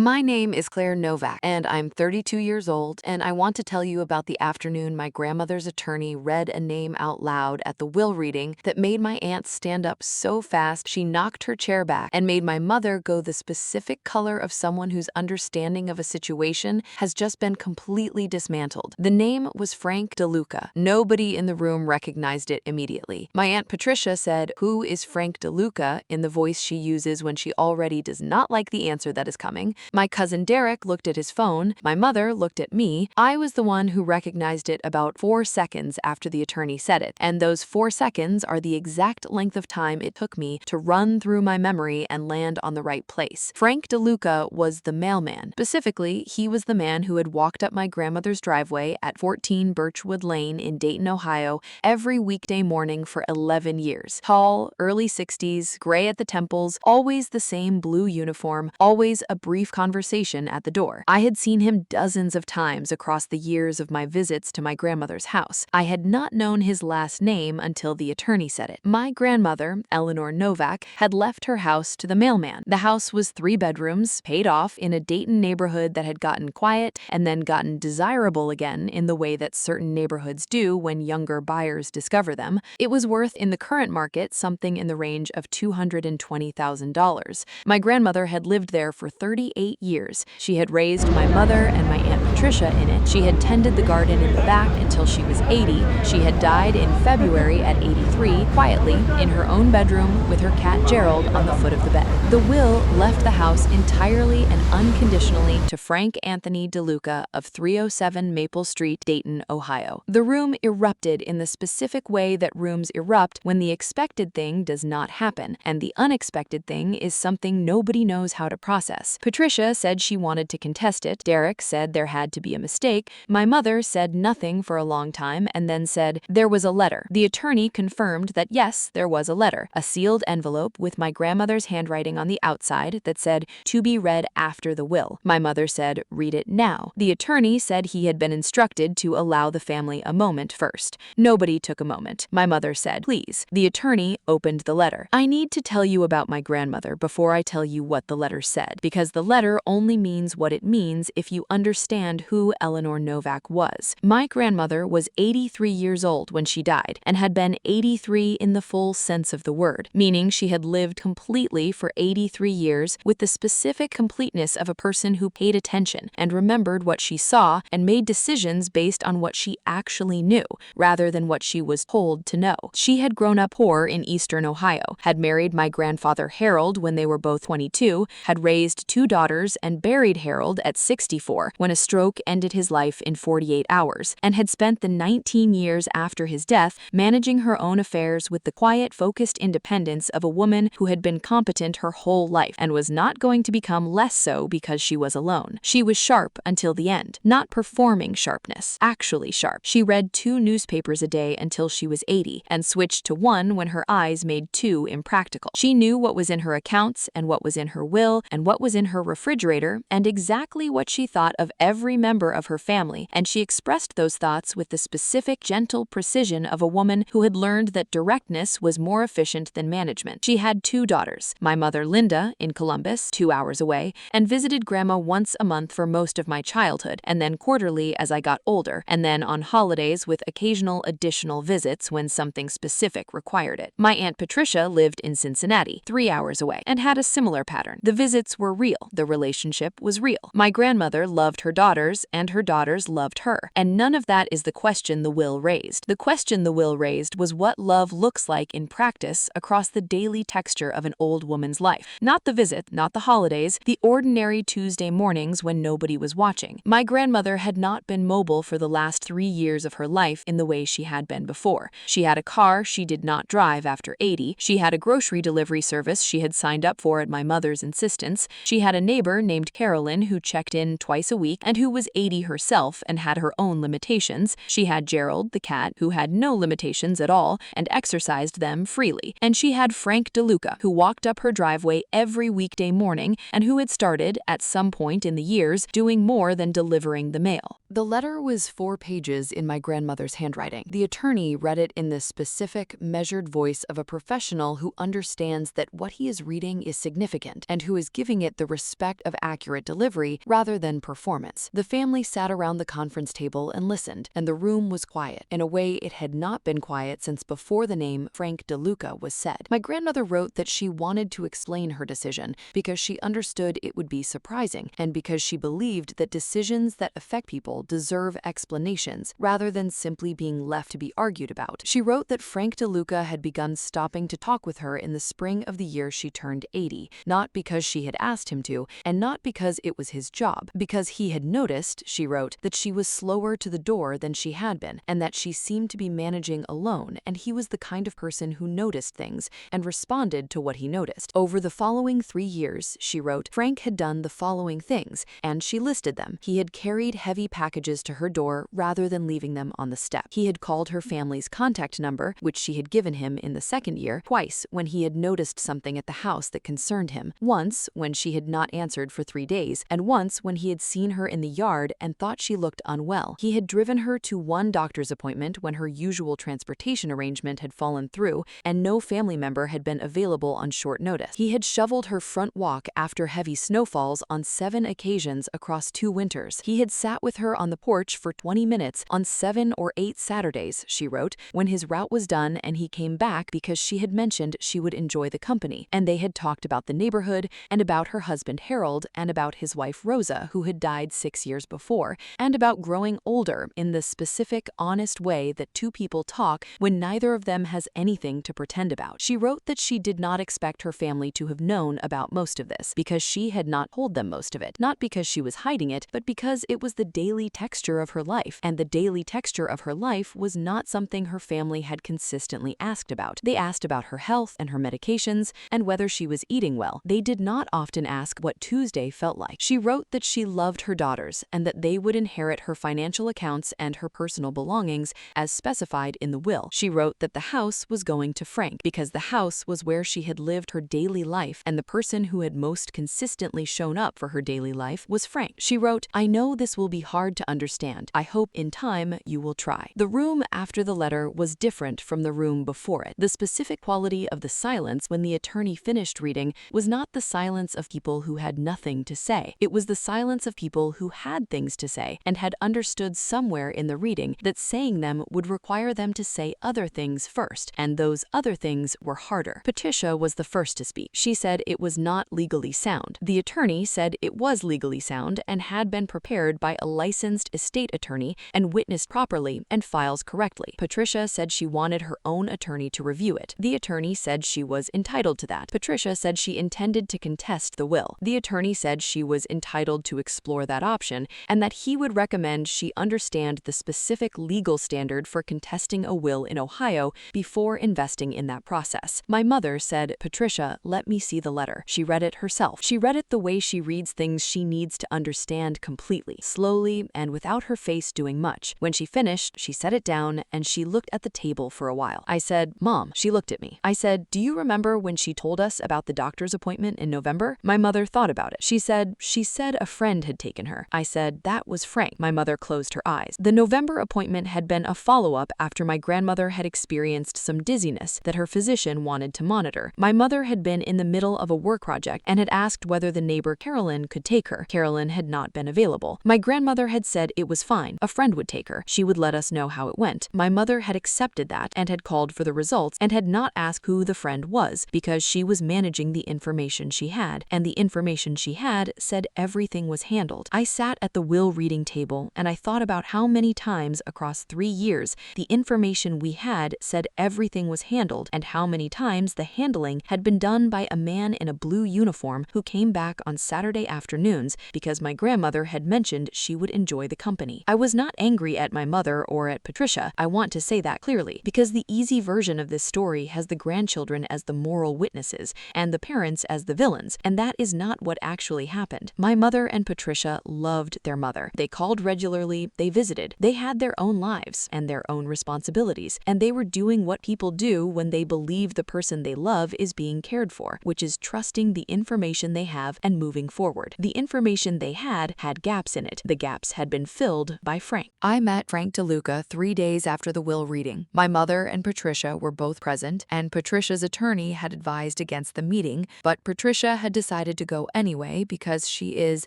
My name is Claire Novak, and I'm 32 years old, and I want to tell you about the afternoon my grandmother's attorney read a name out loud at the will reading that made my aunt stand up so fast she knocked her chair back and made my mother go the specific color of someone whose understanding of a situation has just been completely dismantled. The name was Frank Deluca. Nobody in the room recognized it immediately. My Aunt Patricia said, "Who is Frank Deluca?" in the voice she uses when she already does not like the answer that is coming. My cousin Derek looked at his phone. My mother looked at me. I was the one who recognized it about 4 seconds after the attorney said it, and those 4 seconds are the exact length of time it took me to run through my memory and land on the right place. Frank Deluca was the mailman. Specifically, he was the man who had walked up my grandmother's driveway at 14 Birchwood Lane in Dayton, Ohio, every weekday morning for 11 years. Tall, early 60s, gray at the temples, always the same blue uniform, always a brief conversation at the door. I had seen him dozens of times across the years of my visits to my grandmother's house. I had not known his last name until the attorney said it. My grandmother, Eleanor Novak, had left her house to the mailman. The house was 3 bedrooms, paid off, in a Dayton neighborhood that had gotten quiet and then gotten desirable again in the way that certain neighborhoods do when younger buyers discover them. It was worth, in the current market, something in the range of $220,000. My grandmother had lived there for 38 years. She had raised my mother and my Aunt Patricia in it. She had tended the garden in the back until she was 80. She had died in February at 83, quietly, in her own bedroom with her cat Gerald on the foot of the bed. The will left the house entirely and unconditionally to Frank Anthony Deluca of 307 Maple Street, Dayton, Ohio. The room erupted in the specific way that rooms erupt when the expected thing does not happen, and the unexpected thing is something nobody knows how to process. Patricia said she wanted to contest it. Derek said there had to be a mistake. My mother said nothing for a long time and then said there was a letter. The attorney confirmed that yes, there was a letter, a sealed envelope with my grandmother's handwriting on the outside that said, "To be read after the will." My mother said, "Read it now." The attorney said he had been instructed to allow the family a moment first. Nobody took a moment. My mother said, "Please." The attorney opened the letter. I need to tell you about my grandmother before I tell you what the letter said, because the letter only means what it means if you understand who Eleanor Novak was. My grandmother was 83 years old when she died and had been 83 in the full sense of the word, meaning she had lived completely for 83 years with the specific completeness of a person who paid attention and remembered what she saw and made decisions based on what she actually knew, rather than what she was told to know. She had grown up poor in eastern Ohio, had married my grandfather Harold when they were both 22, had raised 2 daughters and buried Harold at 64 when a stroke ended his life in 48 hours, and had spent the 19 years after his death managing her own affairs with the quiet, focused independence of a woman who had been competent her whole life and was not going to become less so because she was alone. She was sharp until the end, not performing sharpness, actually sharp. She read 2 newspapers a day until she was 80 and switched to 1 when her eyes made 2 impractical. She knew what was in her accounts and what was in her will and what was in her refrigerator and exactly what she thought of every member of her family, and she expressed those thoughts with the specific, gentle precision of a woman who had learned that directness was more efficient than management. She had 2 daughters, my mother Linda in Columbus, 2 hours away, and visited Grandma once a month for most of my childhood, and then quarterly as I got older, and then on holidays with occasional additional visits when something specific required it. My Aunt Patricia lived in Cincinnati, 3 hours away, and had a similar pattern. The visits were real. The relationship was real. My grandmother loved her daughters, and her daughters loved her, and none of that is the question the will raised. The question the will raised was what love looks like in practice across the daily texture of an old woman's life. Not the visit, not the holidays, the ordinary Tuesday mornings when nobody was watching. My grandmother had not been mobile for the last 3 years of her life in the way she had been before. She had a car she did not drive after 80. She had a grocery delivery service she had signed up for at my mother's insistence. She had a neighbor named Carolyn who checked in twice a week and who was 80 herself and had her own limitations. She had Gerald, the cat, who had no limitations at all and exercised them freely. And she had Frank Deluca, who walked up her driveway every weekday morning and who had started, at some point in the years, doing more than delivering the mail. The letter was 4 pages in my grandmother's handwriting. The attorney read it in the specific, measured voice of a professional who understands that what he is reading is significant and who is giving it the respect aspect of accurate delivery rather than performance. The family sat around the conference table and listened, and the room was quiet, in a way it had not been quiet since before the name Frank Deluca was said. My grandmother wrote that she wanted to explain her decision because she understood it would be surprising, and because she believed that decisions that affect people deserve explanations rather than simply being left to be argued about. She wrote that Frank Deluca had begun stopping to talk with her in the spring of the year she turned 80, not because she had asked him to, and not because it was his job, because he had noticed, she wrote, that she was slower to the door than she had been, and that she seemed to be managing alone, and he was the kind of person who noticed things and responded to what he noticed. Over the following 3 years, she wrote, Frank had done the following things, and she listed them. He had carried heavy packages to her door rather than leaving them on the step. He had called her family's contact number, which she had given him in the second year, twice when he had noticed something at the house that concerned him, once when she had not answered for 3 days, and once when he had seen her in the yard and thought she looked unwell. He had driven her to one doctor's appointment when her usual transportation arrangement had fallen through and no family member had been available on short notice. He had shoveled her front walk after heavy snowfalls on 7 occasions across 2 winters. He had sat with her on the porch for 20 minutes on 7 or 8 Saturdays, she wrote, when his route was done and he came back because she had mentioned she would enjoy the company, and they had talked about the neighborhood and about her husband Harold and about his wife Rosa, who had died 6 years before, and about growing older in the specific, honest way that 2 people talk when neither of them has anything to pretend about. She wrote that she did not expect her family to have known about most of this, because she had not told them most of it, not because she was hiding it, but because it was the daily texture of her life, and the daily texture of her life was not something her family had consistently asked about. They asked about her health and her medications, and whether she was eating well. They did not often ask what Tuesday felt like. She wrote that she loved her daughters, and that they would inherit her financial accounts and her personal belongings as specified in the will. She wrote that the house was going to Frank, because the house was where she had lived her daily life, and the person who had most consistently shown up for her daily life was Frank. She wrote, I know this will be hard to understand. I hope in time you will try. The room after the letter was different from the room before it. The specific quality of the silence when the attorney finished reading was not the silence of people who had nothing to say. It was the silence of people who had things to say and had understood somewhere in the reading that saying them would require them to say other things first, and those other things were harder. Patricia was the first to speak. She said it was not legally sound. The attorney said it was legally sound and had been prepared by a licensed estate attorney and witnessed properly and files correctly. Patricia said she wanted her own attorney to review it. The attorney said she was entitled to that. Patricia said she intended to contest the will. The attorney said she was entitled to explore that option and that he would recommend she understand the specific legal standard for contesting a will in Ohio before investing in that process. My mother said, Patricia, let me see the letter. She read it herself. She read it the way she reads things she needs to understand completely, slowly, and without her face doing much. When she finished, she set it down and she looked at the table for a while. I said, Mom. She looked at me. I said, do you remember when she told us about the doctor's appointment in November? My mother thought about it. She said a friend had taken her. I said, that was Frank. My mother closed her eyes. The November appointment had been a follow-up after my grandmother had experienced some dizziness that her physician wanted to monitor. My mother had been in the middle of a work project and had asked whether the neighbor Carolyn could take her. Carolyn had not been available. My grandmother had said it was fine. A friend would take her. She would let us know how it went. My mother had accepted that and had called for the results and had not asked who the friend was because she was managing the information she had, and the information she had said everything was handled. I sat at the will reading table and I thought about how many times across 3 years the information we had said everything was handled, and how many times the handling had been done by a man in a blue uniform who came back on Saturday afternoons because my grandmother had mentioned she would enjoy the company. I was not angry at my mother or at Patricia. I want to say that clearly, because the easy version of this story has the grandchildren as the moral witnesses and the parents as the villains, and that is not what actually happened. My mother and Patricia loved their mother. They called regularly, they visited. They had their own lives and their own responsibilities, and they were doing what people do when they believe the person they love is being cared for, which is trusting the information they have and moving forward. The information they had gaps in it. The gaps had been filled by Frank. I met Frank Deluca 3 days after the will reading. My mother and Patricia were both present, and Patricia's attorney had advised against the meeting, but Patricia had decided to go anyway anyway because she is,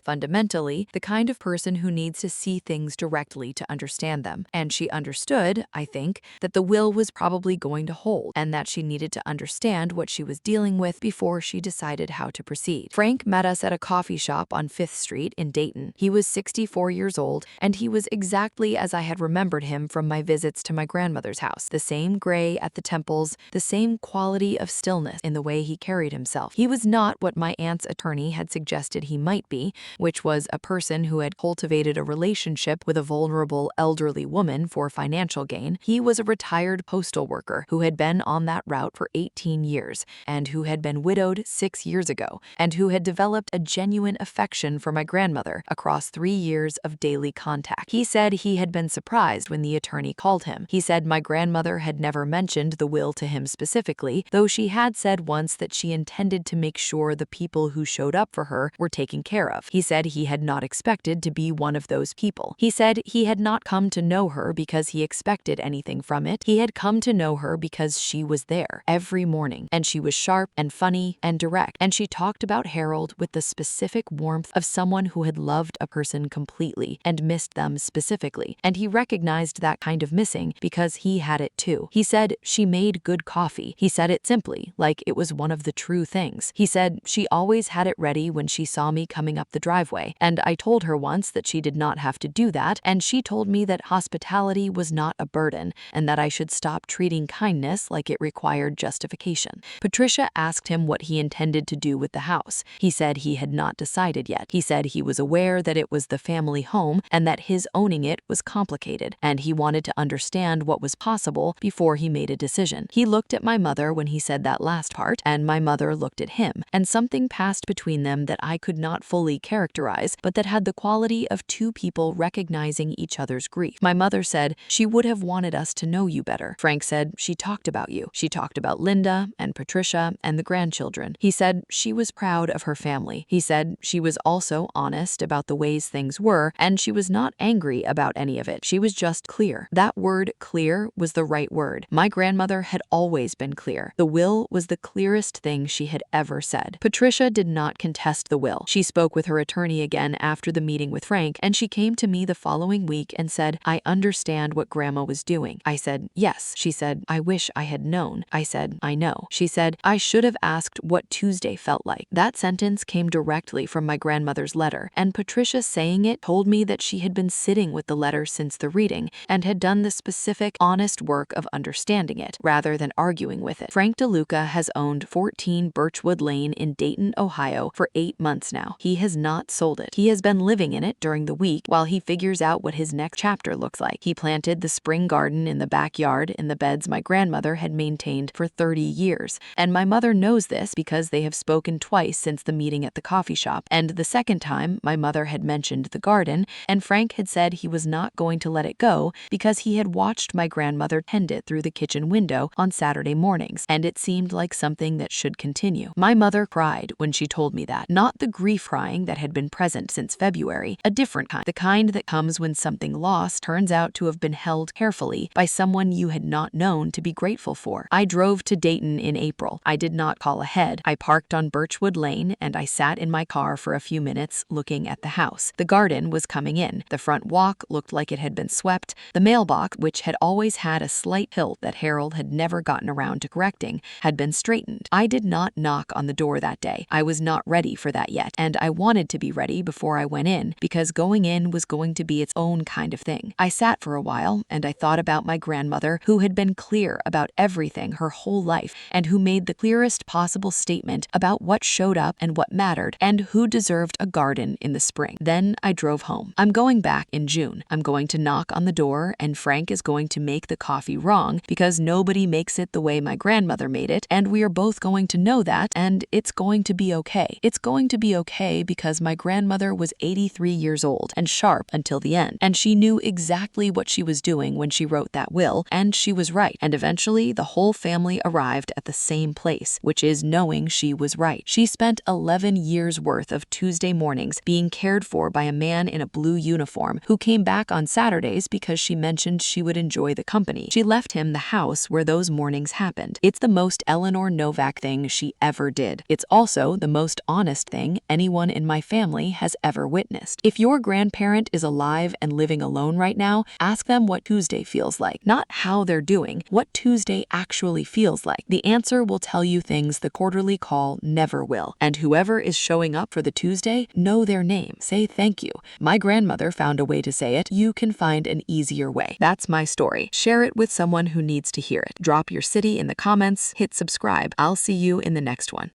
fundamentally, the kind of person who needs to see things directly to understand them. And she understood, I think, that the will was probably going to hold, and that she needed to understand what she was dealing with before she decided how to proceed. Frank met us at a coffee shop on 5th Street in Dayton. He was 64 years old, and he was exactly as I had remembered him from my visits to my grandmother's house. The same gray at the temples, the same quality of stillness in the way he carried himself. He was not what my aunt's attorney had suggested he might be, which was a person who had cultivated a relationship with a vulnerable elderly woman for financial gain. He was a retired postal worker who had been on that route for 18 years, and who had been widowed 6 years ago, and who had developed a genuine affection for my grandmother across 3 years of daily contact. He said he had been surprised when the attorney called him. He said my grandmother had never mentioned the will to him specifically, though she had said once that she intended to make sure the people who showed up for her were taken care of. He said he had not expected to be one of those people. He said he had not come to know her because he expected anything from it. He had come to know her because she was there every morning, and she was sharp and funny and direct, and she talked about Harold with the specific warmth of someone who had loved a person completely and missed them specifically, and he recognized that kind of missing because he had it too. He said she made good coffee. He said it simply, like it was one of the true things. He said she always had it ready when she saw me coming up the driveway, and I told her once that she did not have to do that, and she told me that hospitality was not a burden, and that I should stop treating kindness like it required justification. Patricia asked him what he intended to do with the house. He said he had not decided yet. He said he was aware that it was the family home and that his owning it was complicated, and he wanted to understand what was possible before he made a decision. He looked at my mother when he said that last part, and my mother looked at him, and something passed between them that I could not fully characterize, but that had the quality of two people recognizing each other's grief. My mother said she would have wanted us to know you better. Frank said she talked about you. She talked about Linda and Patricia and the grandchildren. He said she was proud of her family. He said she was also honest about the ways things were, and she was not angry about any of it. She was just clear. That word clear was the right word. My grandmother had always been clear. The will was the clearest thing she had ever said. Patricia did not contest the will. She spoke with her attorney again after the meeting with Frank, and she came to me the following week and said, I understand what Grandma was doing. I said, yes. She said, I wish I had known. I said, I know. She said, I should have asked what Tuesday felt like. That sentence came directly from my grandmother's letter, and Patricia saying it told me that she had been sitting with the letter since the reading and had done the specific, honest work of understanding it, rather than arguing with it. Frank Deluca has owned 14 Birchwood Lane in Dayton, Ohio for 8 months now. He has not sold it. He has been living in it during the week while he figures out what his next chapter looks like. He planted the spring garden in the backyard in the beds my grandmother had maintained for 30 years, and my mother knows this because they have spoken twice since the meeting at the coffee shop, and the second time my mother had mentioned the garden, and Frank had said he was not going to let it go because he had watched my grandmother tend it through the kitchen window on Saturday mornings, and it seemed like something that should continue. My mother cried when she told me that. Not the grief crying that had been present since February, a different kind. The kind that comes when something lost turns out to have been held carefully by someone you had not known to be grateful for. I drove to Dayton in April. I did not call ahead. I parked on Birchwood Lane, and I sat in my car for a few minutes looking at the house. The garden was coming in. The front walk looked like it had been swept. The mailbox, which had always had a slight tilt that Harold had never gotten around to correcting, had been straightened. I did not knock on the door that day. I was not ready for that yet, and I wanted to be ready before I went in because going in was going to be its own kind of thing. I sat for a while, and I thought about my grandmother, who had been clear about everything her whole life, and who made the clearest possible statement about what showed up and what mattered, and who deserved a garden in the spring. Then I drove home. I'm going back in June. I'm going to knock on the door, and Frank is going to make the coffee wrong because nobody makes it the way my grandmother made it, and we are both going to know that, and it's going to be okay. It's going to be okay because my grandmother was 83 years old and sharp until the end, and she knew exactly what she was doing when she wrote that will, and she was right, and eventually the whole family arrived at the same place, which is knowing she was right. She spent 11 years worth of Tuesday mornings being cared for by a man in a blue uniform who came back on Saturdays because she mentioned she would enjoy the company. She left him the house where those mornings happened. It's the most Eleanor Novak thing she ever did. It's also the most honest honest thing anyone in my family has ever witnessed. If your grandparent is alive and living alone right now, ask them what Tuesday feels like. Not how they're doing, what Tuesday actually feels like. The answer will tell you things the quarterly call never will. And whoever is showing up for the Tuesday, know their name. Say thank you. My grandmother found a way to say it. You can find an easier way. That's my story. Share it with someone who needs to hear it. Drop your city in the comments, hit subscribe. I'll see you in the next one.